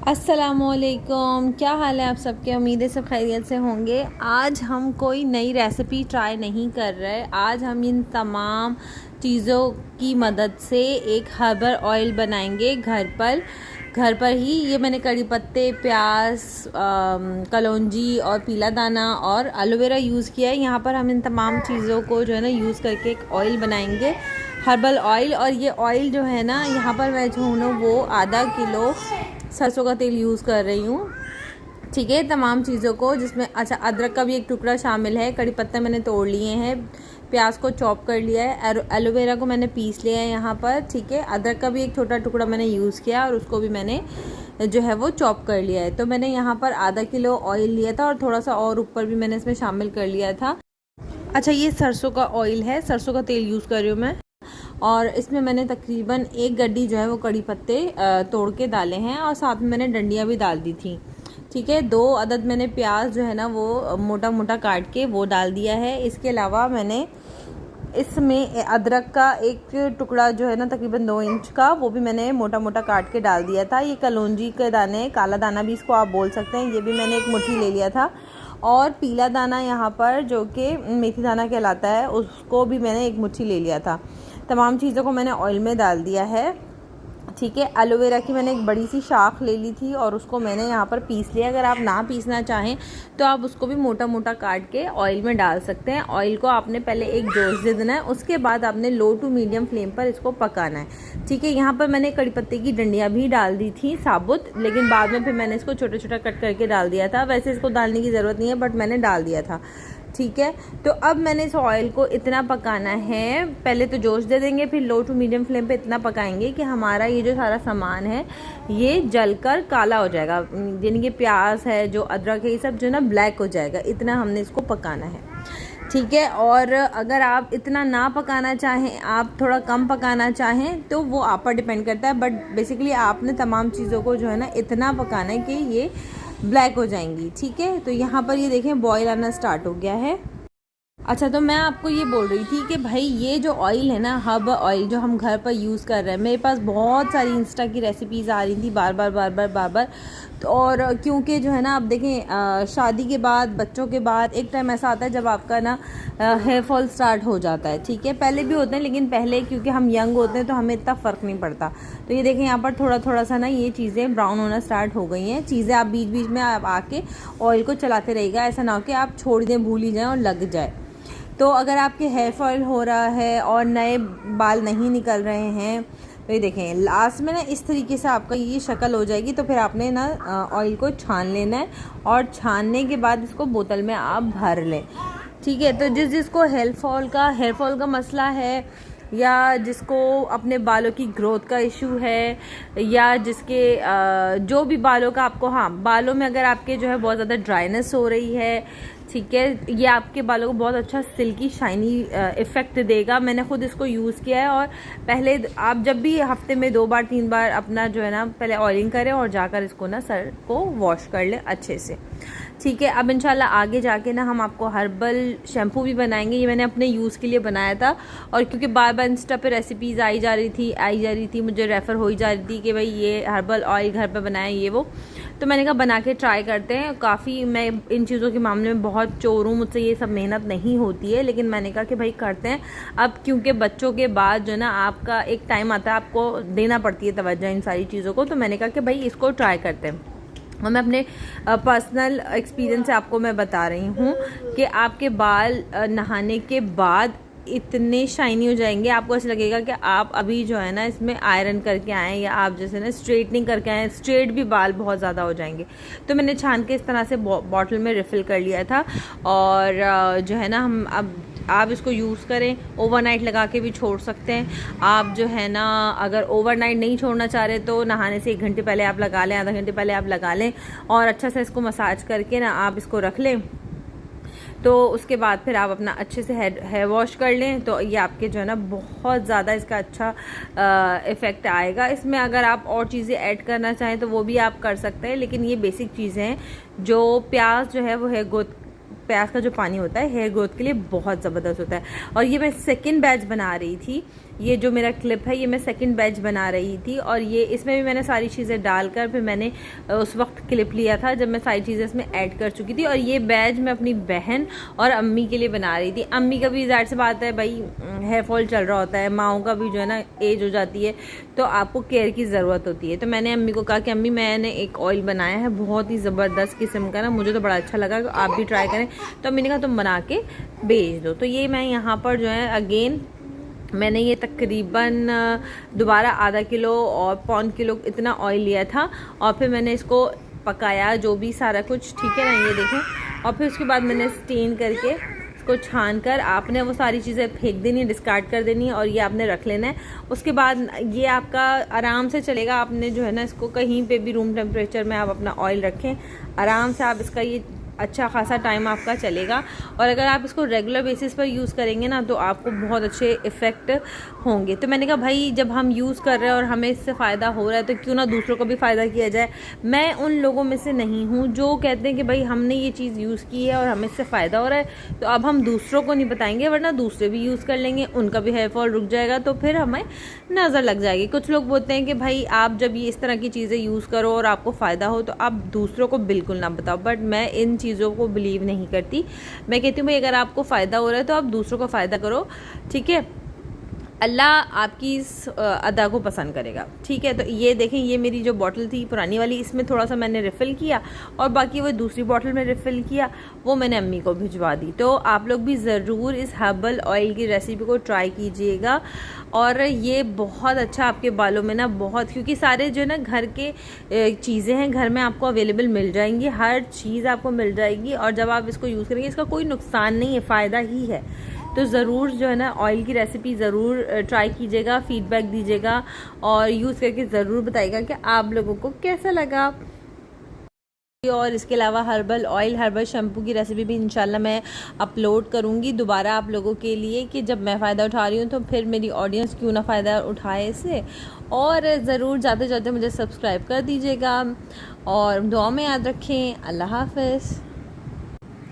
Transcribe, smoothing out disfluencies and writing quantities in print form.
अस्सलामुअलैकुम, क्या हाल है आप सबके। उम्मीद है सब खैरियत से होंगे। आज हम कोई नई रेसिपी ट्राई नहीं कर रहे। आज हम इन तमाम चीज़ों की मदद से एक हर्बल ऑयल बनाएंगे घर पर ही। ये मैंने कड़ी पत्ते, प्याज, कलौंजी और पीला दाना और एलोवेरा यूज़ किया है। यहाँ पर हम इन तमाम चीज़ों को जो है ना यूज़ करके एक ऑयल बनाएंगे, हर्बल ऑयल। और ये ऑयल जो है ना, यहाँ पर मैं जो हूँ ना वो आधा किलो सरसों का तेल यूज़ कर रही हूँ। ठीक है, तमाम चीज़ों को जिसमें अच्छा अदरक का भी एक टुकड़ा शामिल है, कड़ी पत्ते मैंने तोड़ लिए हैं, प्याज को चॉप कर लिया है, एलोवेरा को मैंने पीस लिया है यहाँ पर। ठीक है, अदरक का भी एक छोटा टुकड़ा मैंने यूज़ किया और उसको भी मैंने जो है वो चॉप कर लिया है। तो मैंने यहाँ पर आधा किलो ऑयल लिया था और थोड़ा सा और ऊपर भी मैंने इसमें शामिल कर लिया था। अच्छा, ये सरसों का ऑयल है, सरसों का तेल यूज़ कर रही हूँ मैं। और इसमें मैंने तकरीबन एक गड्डी जो है वो कड़ी पत्ते तोड़ के डाले हैं और साथ में मैंने डंडियाँ भी डाल दी थी। ठीक है, 2 अदद मैंने प्याज जो है ना वो मोटा मोटा काट के वो डाल दिया है। इसके अलावा मैंने इसमें अदरक का एक टुकड़ा जो है ना तकरीबन 2 इंच का, वो भी मैंने मोटा मोटा काट के डाल दिया था। ये कलौंजी के दाने, काला दाना भी इसको आप बोल सकते हैं, ये भी मैंने एक मुट्ठी ले लिया था। और पीला दाना यहाँ पर जो कि मेथी दाना कहलाता है, उसको भी मैंने एक मुट्ठी ले लिया था। तमाम चीज़ों को मैंने ऑयल में डाल दिया है। ठीक है, एलोवेरा की मैंने एक बड़ी सी शाख ले ली थी और उसको मैंने यहाँ पर पीस लिया। अगर आप ना पीसना चाहें तो आप उसको भी मोटा मोटा काट के ऑयल में डाल सकते हैं। ऑयल को आपने पहले एक जोश दे देना है, उसके बाद आपने लो टू मीडियम फ्लेम पर इसको पकाना है। ठीक है, यहाँ पर मैंने कड़ी पत्ते की डंडियाँ भी डाल दी थी साबुत, लेकिन बाद में फिर मैंने इसको छोटा छोटा कट करके डाल दिया था। वैसे इसको डालने की ज़रूरत नहीं है, बट मैंने डाल दिया था। ठीक है, तो अब मैंने इस ऑयल को इतना पकाना है, पहले तो जोश दे देंगे, फिर लो टू मीडियम फ्लेम पे इतना पकाएंगे कि हमारा ये जो सारा सामान है ये जलकर काला हो जाएगा। यानी कि प्याज है, जो अदरक है, ये सब जो ना ब्लैक हो जाएगा। इतना हमने इसको पकाना है। ठीक है, और अगर आप इतना ना पकाना चाहें, आप थोड़ा कम पकाना चाहें, तो वो आप पर डिपेंड करता है। बट बेसिकली आपने तमाम चीज़ों को जो है ना इतना पकाना है कि ये ब्लैक हो जाएंगी। ठीक है, तो यहाँ पर ये देखें बॉईल आना स्टार्ट हो गया है। अच्छा, तो मैं आपको ये बोल रही थी कि भाई ये जो ऑयल है ना, हर्बल ऑयल जो हम घर पर यूज़ कर रहे हैं, मेरे पास बहुत सारी इंस्टा की रेसिपीज़ आ रही थी बार बार। तो और क्योंकि जो है ना, आप देखें शादी के बाद, बच्चों के बाद एक टाइम ऐसा आता है जब आपका ना हेयर फॉल स्टार्ट हो जाता है। ठीक है, पहले भी होते हैं, लेकिन पहले क्योंकि हम यंग होते हैं तो हमें इतना फ़र्क नहीं पड़ता। तो ये देखें यहाँ पर थोड़ा थोड़ा सा ना ये चीज़ें ब्राउन होना स्टार्ट हो गई हैं। चीज़ें आप बीच बीच में आप आके ऑयल को चलाते रहिएगा, ऐसा ना हो कि आप छोड़ दें, भूल ही जाएँ और लग जाए। तो अगर आपके हेयर फॉल हो रहा है और नए बाल नहीं निकल रहे हैं, तो ये देखें लास्ट में ना इस तरीके से आपका ये शक्ल हो जाएगी। तो फिर आपने ना ऑयल को छान लेना है और छानने के बाद इसको बोतल में आप भर लें। ठीक है, तो जिसको हेयर फॉल का मसला है, या जिसको अपने बालों की ग्रोथ का इशू है, या जिसके जो भी बालों का आपको, हाँ, बालों में अगर आपके जो है बहुत ज़्यादा ड्राइनेस हो रही है, ठीक है, ये आपके बालों को बहुत अच्छा सिल्की शाइनी इफ़ेक्ट देगा। मैंने खुद इसको यूज़ किया है। और पहले आप जब भी हफ्ते में 2 बार 3 बार अपना जो है ना पहले ऑयलिंग करें और जाकर इसको ना सर को वॉश कर लें अच्छे से। ठीक है, अब इंशाल्लाह आगे जाके ना हम आपको हर्बल शैम्पू भी बनाएंगे। ये मैंने अपने यूज़ के लिए बनाया था, और क्योंकि बार बार इंस्टा पे रेसिपीज़ आई जा रही थी, मुझे रेफ़र हो ही जा रही थी कि भाई ये हर्बल ऑयल घर पे बनाएं ये वो, तो मैंने कहा बना के ट्राई करते हैं। काफ़ी मैं इन चीज़ों के मामले में बहुत चोर हूँ, मुझसे ये सब मेहनत नहीं होती है, लेकिन मैंने कहा कि भाई करते हैं। अब क्योंकि बच्चों के बाद जो है ना आपका एक टाइम आता है, आपको देना पड़ती है तवज्जो इन सारी चीज़ों को, तो मैंने कहा कि भाई इसको ट्राई करते हैं। और मैं अपने पर्सनल एक्सपीरियंस से आपको मैं बता रही हूँ कि आपके बाल नहाने के बाद इतने शाइनी हो जाएंगे, आपको ऐसा लगेगा कि आप अभी जो है ना इसमें आयरन करके आएँ, या आप जैसे ना स्ट्रेटनिंग करके आएँ। स्ट्रेट भी बाल बहुत ज़्यादा हो जाएंगे। तो मैंने छान के इस तरह से बॉटल में रिफ़िल कर लिया था। और जो है ना हम अब आप इसको यूज़ करें, ओवरनाइट लगा के भी छोड़ सकते हैं। आप जो है ना अगर ओवरनाइट नहीं छोड़ना चाह रहे तो नहाने से 1 घंटे पहले आप लगा लें, आधा घंटे पहले आप लगा लें, और अच्छा से इसको मसाज करके ना आप इसको रख लें। तो उसके बाद फिर आप अपना अच्छे से हेयर वॉश कर लें, तो ये आपके जो है ना बहुत ज़्यादा इसका अच्छा इफ़ेक्ट आएगा। इसमें अगर आप और चीज़ें ऐड करना चाहें तो वो भी आप कर सकते हैं, लेकिन ये बेसिक चीज़ें हैं। जो प्याज जो है वो हेयर ग्रोथ प्याज का जो पानी होता है हेयर ग्रोथ के लिए बहुत ज़बरदस्त होता है। और ये मैं सेकंड बैच बना रही थी, ये जो मेरा क्लिप है ये मैं सेकंड बैच बना रही थी, और ये इसमें भी मैंने सारी चीज़ें डालकर फिर मैंने उस वक्त क्लिप लिया था जब मैं सारी चीज़ें इसमें ऐड कर चुकी थी। और ये बैच मैं अपनी बहन और अम्मी के लिए बना रही थी। अम्मी का भी ज़ाहिर सी बात है भाई, हेयर फॉल चल रहा होता है, माओं का भी जो है ना एज हो जाती है, तो आपको केयर की ज़रूरत होती है। तो मैंने अम्मी को कहा कि अम्मी मैंने एक ऑयल बनाया है बहुत ही ज़बरदस्त किस्म का ना, मुझे तो बड़ा अच्छा लगा, तो आप भी ट्राई करें। तो अम्मी ने कहा तुम बना के भेज दो। तो ये मैं यहाँ पर जो है अगेन मैंने ये तकरीबन दोबारा आधा किलो और पौन किलो इतना ऑयल लिया था, और फिर मैंने इसको पकाया जो भी सारा कुछ, ठीक है ना, ये देखें। और फिर उसके बाद मैंने स्टेन करके इसको छान कर आपने वो सारी चीज़ें फेंक देनी, डिस्कार्ड कर देनी, और ये आपने रख लेना है। उसके बाद ये आपका आराम से चलेगा। आपने जो है ना इसको कहीं पे भी रूम टेम्परेचर में आप अपना ऑयल रखें, आराम से आप इसका ये अच्छा खासा टाइम आपका चलेगा। और अगर आप इसको रेगुलर बेसिस पर यूज़ करेंगे ना तो आपको बहुत अच्छे इफ़ेक्ट होंगे। तो मैंने कहा भाई जब हम यूज़ कर रहे हैं और हमें इससे फ़ायदा हो रहा है तो क्यों ना दूसरों को भी फ़ायदा किया जाए। मैं उन लोगों में से नहीं हूँ जो कहते हैं कि भाई हमने ये चीज़ यूज़ की है और हमें इससे फ़ायदा हो रहा है तो अब हम दूसरों को नहीं बताएंगे, वरना दूसरे भी यूज़ कर लेंगे, उनका भी हेयर फॉल रुक जाएगा, तो फिर हमें नज़र लग जाएगी। कुछ लोग बोलते हैं कि भाई आप जब ये इस तरह की चीज़ें यूज़ करो और आपको फ़ायदा हो तो आप दूसरों को बिल्कुल ना बताओ, बट मैं इन चीज़ों को बिलीव नहीं करती। मैं कहती हूँ भाई अगर आपको फ़ायदा हो रहा है तो आप दूसरों को फ़ायदा करो, ठीक है। अल्लाह आपकी इस अदा को पसंद करेगा, ठीक है। तो ये देखें, ये मेरी जो बॉटल थी पुरानी वाली, इसमें थोड़ा सा मैंने रिफ़िल किया और बाकी वो दूसरी बॉटल में रिफ़िल किया, वो मैंने अम्मी को भिजवा दी। तो आप लोग भी ज़रूर इस हर्बल ऑयल की रेसिपी को ट्राई कीजिएगा, और ये बहुत अच्छा आपके बालों में ना बहुत, क्योंकि सारे जो है ना घर के चीज़ें हैं घर में आपको अवेलेबल मिल जाएंगी, हर चीज़ आपको मिल जाएगी, और जब आप इसको यूज़ करेंगे इसका कोई नुकसान नहीं है, फ़ायदा ही है। तो ज़रूर जो है ना ऑयल की रेसिपी ज़रूर ट्राई कीजिएगा, फीडबैक दीजिएगा और यूज़ करके ज़रूर बताइएगा कि आप लोगों को कैसा लगा। और इसके अलावा हर्बल ऑयल, हर्बल शैम्पू की रेसिपी भी इंशाल्लाह मैं अपलोड करूँगी दोबारा आप लोगों के लिए, कि जब मैं फ़ायदा उठा रही हूँ तो फिर मेरी ऑडियंस क्यों ना फ़ायदा उठाए इससे। और ज़रूर जाते जाते मुझे सब्सक्राइब कर दीजिएगा और दुआ में याद रखें। अल्लाह हाफ़िज़।